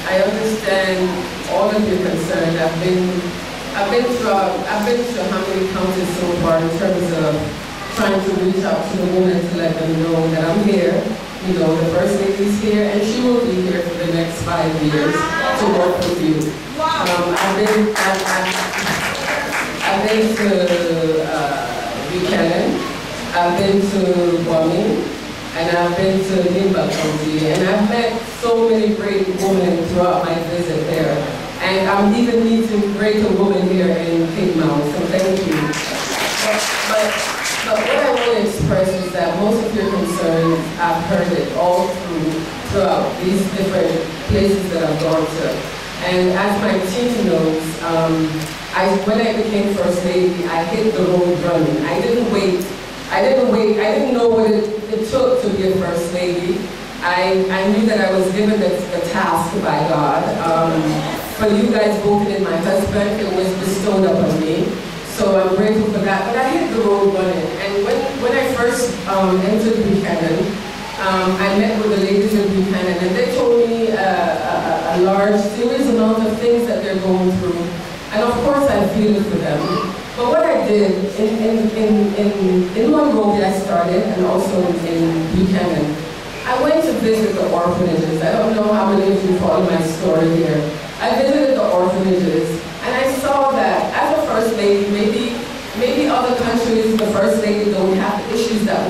I understand all of your concern. I've been to how many counties so far in terms of trying to reach out to the women to let them know that I'm here. You know, the First Lady's here, and she will be here for the next 5 years to work with you. I've been to Buchanan, I've been to Wyoming, and I've been to Nimba County, and I've met so many great women throughout my visit there. And I'm even meeting greater women here in Cape Mount, so thank you. But what I want to express is that most of your concerns, I've heard it all throughout these different places that I've gone to. And as my team knows, when I became First Lady, I hit the road running. I didn't wait. I didn't know what it took to be a First Lady. I knew that I was given the task by God. For you guys voting in my husband, it was bestowed upon me. So I'm grateful for that. But I hit the road running. And when I first entered Buchanan, I met with the ladies in Buchanan, and they told me a large, serious amount of things that they're going through. And of course I feel it for them. But what I did, in Monrovia I started, and also in Buchanan, I went to visit the orphanages. I don't know how many of you follow my story here. I visited the orphanages, and I saw that as a First Lady, maybe other countries, the First Lady don't have the issues that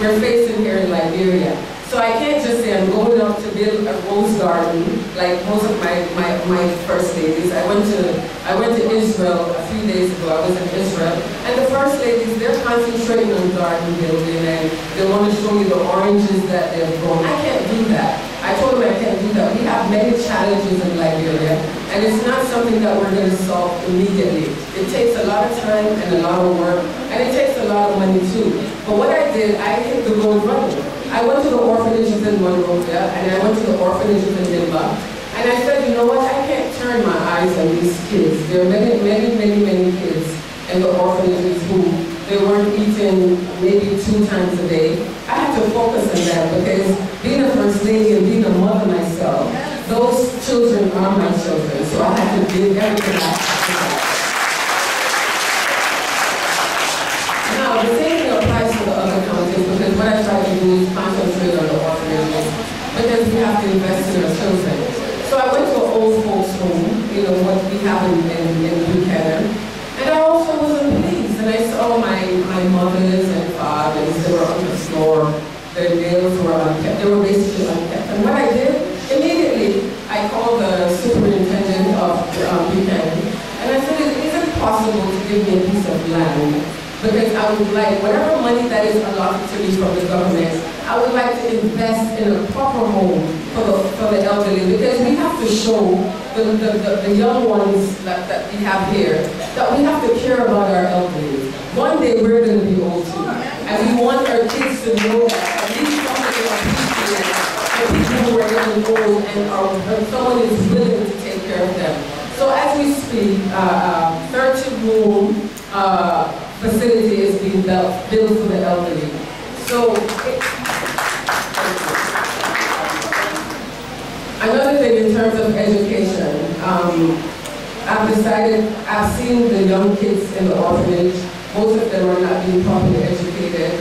we're facing here in Liberia. So I can't just say I'm going up to build a rose garden like most of my First Ladies. I went to Israel a few days ago. I was in Israel, and the First Ladies, they're concentrating on garden building, and they want to show you the oranges that they've grown. I can't do that. I told them I can't do that. We have many challenges in Liberia, and it's not something that we're going to solve immediately. It takes a lot of time and a lot of work, and it takes a lot of money too. But what I did, I hit the road running. I went to the orphanages in Monrovia, and I went to the orphanages in Nimba, and I said, you know what, I can't turn my eyes on these kids. There are many kids in the orphanages who they weren't eating maybe 2 times a day. I had to focus on that because being a First Lady and being a mother myself, those children are my children, so I had to give everything I had. Now, the same thing applies to the other counties, because what I try to do is concentrate on the orphanages, because we have to invest in our children. So I went to an old folks home, you know, what we have in Buchanan, and I also wasn't pleased, and I saw my mothers and fathers, they were on the floor, their nails were unkept, they were basically unkept. And what I did, immediately, I called the superintendent of Buchanan, and I said, is it possible to give me a piece of land? Because I would like, whatever money that is allotted to me from the government, I would like to invest in a proper home for the elderly, because we have to show the young ones that we have here that we have to care about our elderly. One day we're going to be old too, and we want our kids to know that at least somebody appreciates the people who are getting old and someone is willing to take care of them. So as we speak, 30-room facility is being built for the elderly. So another thing in terms of education, I've seen the young kids in the orphanage. Most of them are not being properly educated.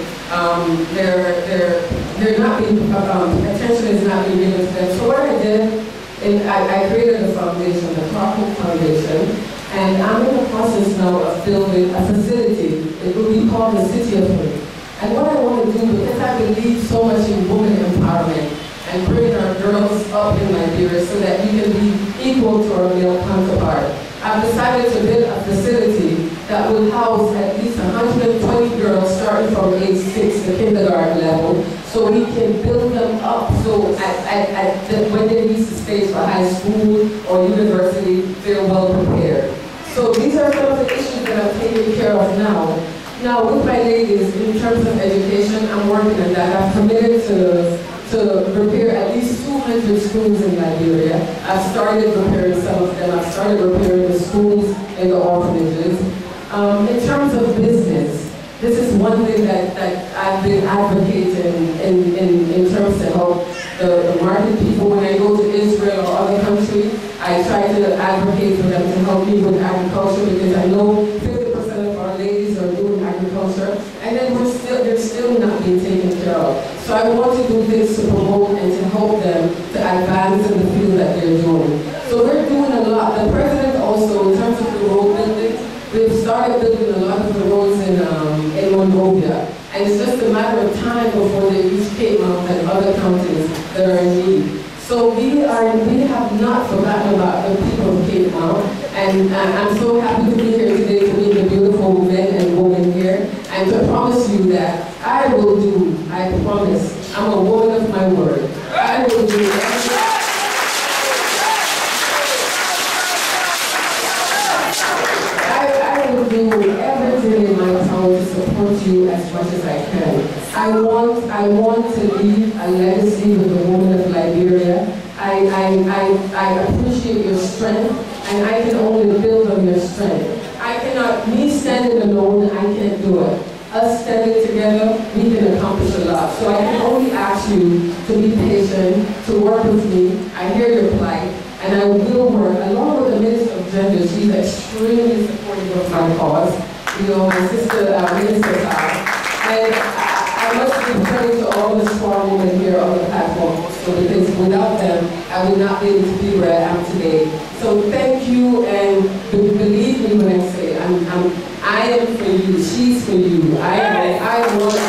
They're not being, attention is not being given to them. So what I did, I created a foundation, the FLOTROL Foundation, and I'm in the process now of building a facility. It will be called the City of Hope. And what I want to do, because I believe so much in women empowerment and bringing our girls up in Liberia so that we can be equal to our male counterpart, I've decided to build a facility that will house at least 120 girls starting from age 6, the kindergarten level, so we can build them up so when they reach the stage for high school or university, they're well prepared. So these are some of the issues that I'm taking care of now. Now with my ladies, in terms of education, I'm working on that. I've committed to prepare at least 200 schools in Liberia. I've started repairing some of them. I've started repairing the schools in the orphanages. In terms of business, this is one thing that I've been advocating in terms of help the market people. When I go to Israel or other countries, industry. I try to advocate for them to help me with agriculture because I know 50% of our ladies are doing agriculture, and then they're still not being taken care of. So I want to do things to promote and to help them to advance in the field that they're doing. So we're doing a lot. The president also, in terms of the road building, we've started building a lot of the roads in Monrovia. And it's just a matter of time before they reach Cape Mount and other counties that are in need. So we have not forgotten about the people of Cape Mount. And I'm so happy to be here today to meet the beautiful men and women here. And to promise you that I will do, I promise, I'm a woman of my word. I will do everything. I will do everything in my power to support you as much as I can. I want to leave a legacy with the women of Liberia. I appreciate your strength, and I can only build on your strength. Me standing alone, I can't do it. Us standing together, we can accomplish a lot. So I can only ask you to be patient, to work with me. I hear your plight, and I will work, along with the Minister of Gender. She's extremely supportive of my cause. You know, my sister, Minister Todd. And I must give credit to all the strong women here on the platform also, because without them, I would not be able to be where I am today. So thank you, and believe me when I say I am for you, she's for you, I want you.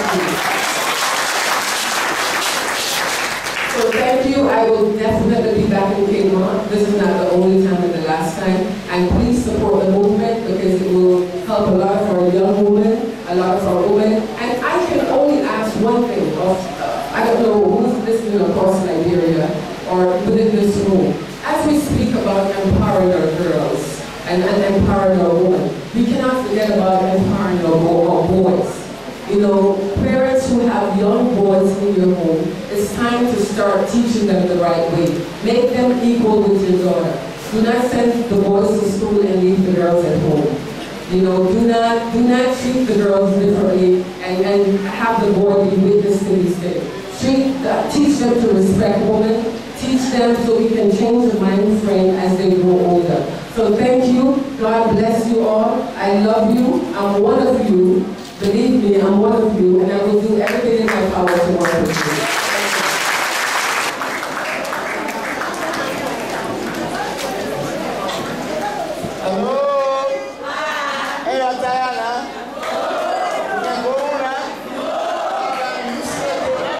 So thank you. I will definitely be back in Cape Mount. This is not the only time and the last time. And please support the movement because it will help a lot of our young women, a lot of our women. And I can only ask one thing of, I don't know who's listening across Liberia or within this room. As we speak about empowering our girls and empowering our women, we cannot forget about empowering our boys. You know, parents who have young boys in your home, it's time to start teaching them the right way. Make them equal with your daughter. Do not send the boys to school and leave the girls at home. You know, do not treat the girls differently and have the boy be witness to these things. Teach them to respect women. Teach them so we can change the mind frame as they grow older. So thank you. God bless you all. I love you. I'm one of you. Believe me, I'm one of you, and I will do everything in my power to work with you.